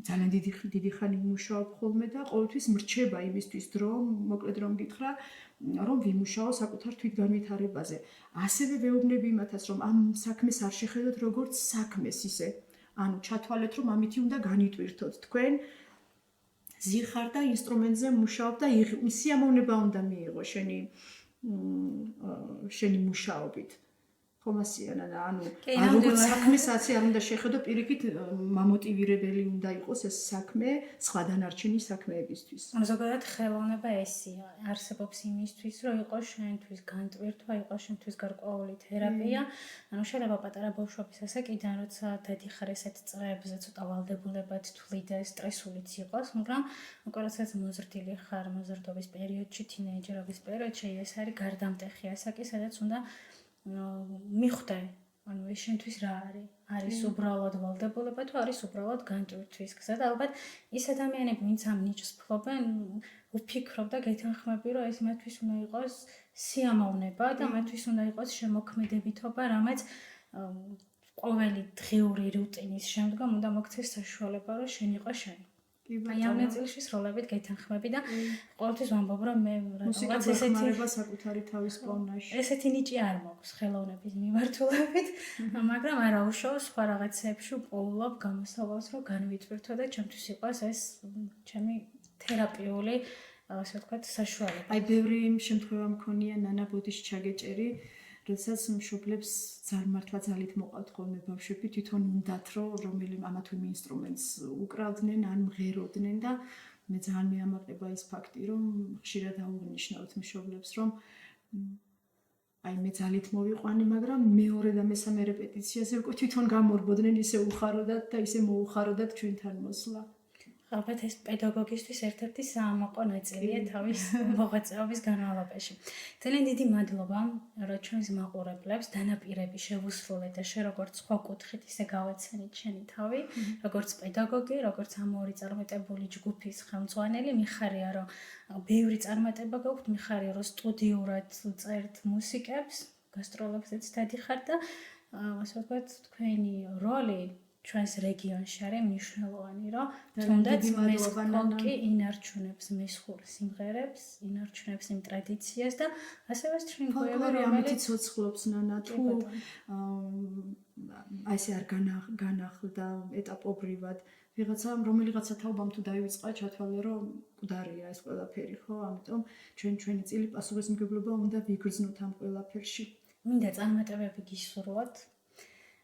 ძალიან დიდი ხანი ვიმუშაობ ხოლმე და ყოველთვის მრჩება იმისთვის დრო, მოკლედ რომ გითხრა, რომ ვიმუშაო საკუთარ თვითგანვითარებაზე. ასევე ვეუბნები იმათაც, რომ ამ საქმეს არ შეხედოთ როგორც საქმეს ისე. ანუ ჩათვალეთ, რომ ამითი უნდა განიტვირთოთ თქვენ, ზიხარ და ინსტრუმენტზე მუშაობ და სიამოვნება უნდა მიიღო შენი მუშაობით. ხომ ასეა, ანუ როგორც საქმეს ასე არ უნდა შეხედო, პირიქით მამოტივირებელი უნდა იყოს ეს საქმე სხვა დანარჩენი საქმეებისთვის. ზოგადად ხელოვნება ესია, არსებობს იმისთვის, რომ იყოს შენთვის განტვირთვა, იყოს შენთვის გარკვეული თერაპია. ანუ შეიძლება პატარა ბავშვობის ასაკიდან, როცა დადიხარ ესეთ წრეებზე, ცოტა ვალდებულებად თვლი და სტრესულიც იყოს, მაგრამ უკვე როდესაც მოზრდილი ხარ, მოზრდობის პერიოდში, თინეიჯერობის პერიოდში, ეს არის გარდამტეხი ასაკი, სადაც უნდა მიხვდე, ანუ ეს შენთვის რა არის? არის უბრალოდ ვალდებულება თუ არის უბრალოდ განტვირთვის გზა და ალბათ ის ადამიანები, ვინც ამ ნიჭს ფლობენ, ვფიქრობ და გეთანხმები, რომ ეს მათთვის უნდა იყოს სიამოვნება და მათთვის უნდა იყოს შემოქმედებითობა, რამაც ყოველი დღიური რუტინის შემდგომ უნდა მოქცეს საშუალება, რომ შენ იყოს შენი. აი ამ ნაწილში სროლებით გეთანხმები და ყოველთვის ვამბობ, რომ მე რაღაც ესეთი საკუთარი თავის პოვნაში. ესეთი ნიჭი არ მაქვს ხელოვნების მიმართულებით, მაგრამ არა უშუალოდ სხვა რაღაცებში ვპოულობ გამოსავალს, რომ განვითვირთო და ჩემთვის იყოს ეს ჩემი თერაპიული, ასე ვთქვათ, საშუალება. აი ბევრი შემთხვევა მქონია ნანა ბოდიში ჩაგეჭერი, როდესაც მშობლებს მართლა ძალით მოყავთ ხოლმე ბავშვები, თვითონ უნდათ რომ რომელიმე ამა თუ იმ ინსტრუმენტს უკრავდნენ ან მღეროდნენ და მე ძალიან მეამაყება ის ფაქტი, რომ ხშირად აუღნიშნავთ მშობლებს, რომ აი მე ძალით მოვიყვანი, მაგრამ მეორე და მესამე რეპეტიციაზე უკვე თვითონ გამორბოდნენ, ისე უხაროდათ და ისე მოუხაროდათ ჩვენთან მოსვლა. ალბათ ეს პედაგოგისთვის ერთ-ერთი საამაყო ნაწილია თავის მოღვაწეობის განმავლობაში. ძალიან დიდი მადლობა, რომ ჩვენს მაყურებლებს დანაპირები შევუსრულეთ და შე როგორც სხვა კუთხით ისე გავაცენით შენი თავი, როგორც პედაგოგი, როგორც ამ ორი წარმატებული ჯგუფის ხელმძღვანელი. მიხარია, რომ ბევრი წარმატება გაქვთ, მიხარია, რომ სტუდიურად წერთ მუსიკებს, გასტროლებზეც დადიხართ და ასე ვთქვათ, თქვენი როლი ჩვენს რეგიონში არის მნიშვნელოვანი, რომ და თუნდაც დიდი მადლობა, ნანა. მესხოლკი ინარჩუნებს მესხურ სიმღერებს, ინარჩუნებს იმ ტრადიციას და ასევე სტრინგოები, ფოლკლორი ამით რომელიც ცოცხლობს, ნანა, თუ აი ესე არ განახლდა ეტაპობრივად ვიღაცამ რომელიღაცა თაობამ თუ დაივიწყა ჩათვალე რომ მკვდარია ეს ყველაფერი, ხო? ამიტომ ჩვენი წილი პასუხისმგებლობა უნდა ვიგრძნოთ ამ ყველაფერში. მინდა წარმატებები გისურვოთ.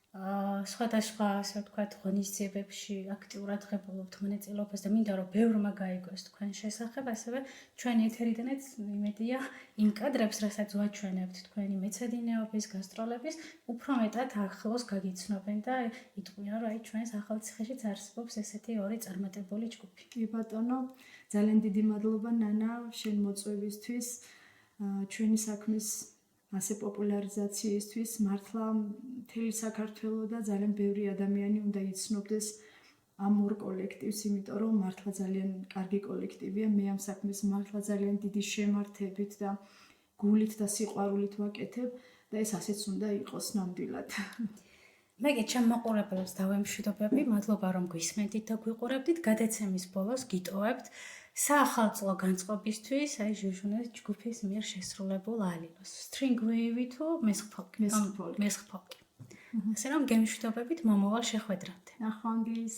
სხვადასხვა, ასე ვთქვათ, ღონისძიებებში აქტიურად ღებულობთ მონაწილეობას და მინდა რომ ბევრმა გაიგოს თქვენ შესახებ, ასევე ჩვენი ეთერიდანაც იმედია იმ კადრებს, რასაც ვაჩვენებთ თქვენი მეცადინეობის, გასტროლების, უფრო მეტად ახლოს გაგიცნობენ და იტყვიან, რომ აი ჩვენს ახალციხეშიც არსებობს ესეთი ორი წარმატებული ჯგუფი. კი ბატონო, ძალიან დიდი მადლობა ნანა შენ მოწვევისთვის, ჩვენი საქმის ასე პოპულარიზაციისთვის, მართლა მთელი საქართველო და ძალიან ბევრი ადამიანი უნდა იცნობდეს ამ ორ კოლექტივს, იმიტომ რომ მართლა ძალიან კარგი კოლექტივია. მე ამ საქმეს მართლა ძალიან დიდი შემართებით და გულით და სიყვარულით ვაკეთებ და ეს ასეც უნდა იყოს ნამდვილად. მე კი ჩემ მაყურებლებს დავემშვიდობები, მადლობა რომ გვისმენთ და გვიყურებთ. გადაცემის ბოლოს გიტოვებთ საახალწლო განწყობისთვის, აი ჟუჟუნას ჯგუფის მიერ შესრულებულ ალილოს. String Wave თუ მესხფოლკი. მესხფოლკი. ასე რომ გემშვიდობებით მომავალ შეხვედრამდე. ნახვამდის.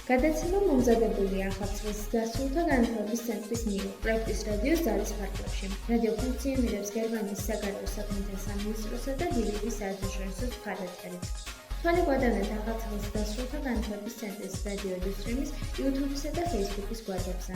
გადაცემა მომზადებულია ახალციხის დასრულთა განათლების ცენტრის მიერ პროექტის რადიოს ძალის ფარგლებში. რადიო ფუნქციონირებს გერმანიის საგარეო საქმეთა სამინისტროსა და ლიბიის საერთაშორისო მხარდაჭერით. თვალე გვადავნეთ ახალციხის დასრულთა განათლების ცენტრის რადიო უსტრიმის YouTube-სა და Facebook-ის გვერდებზე.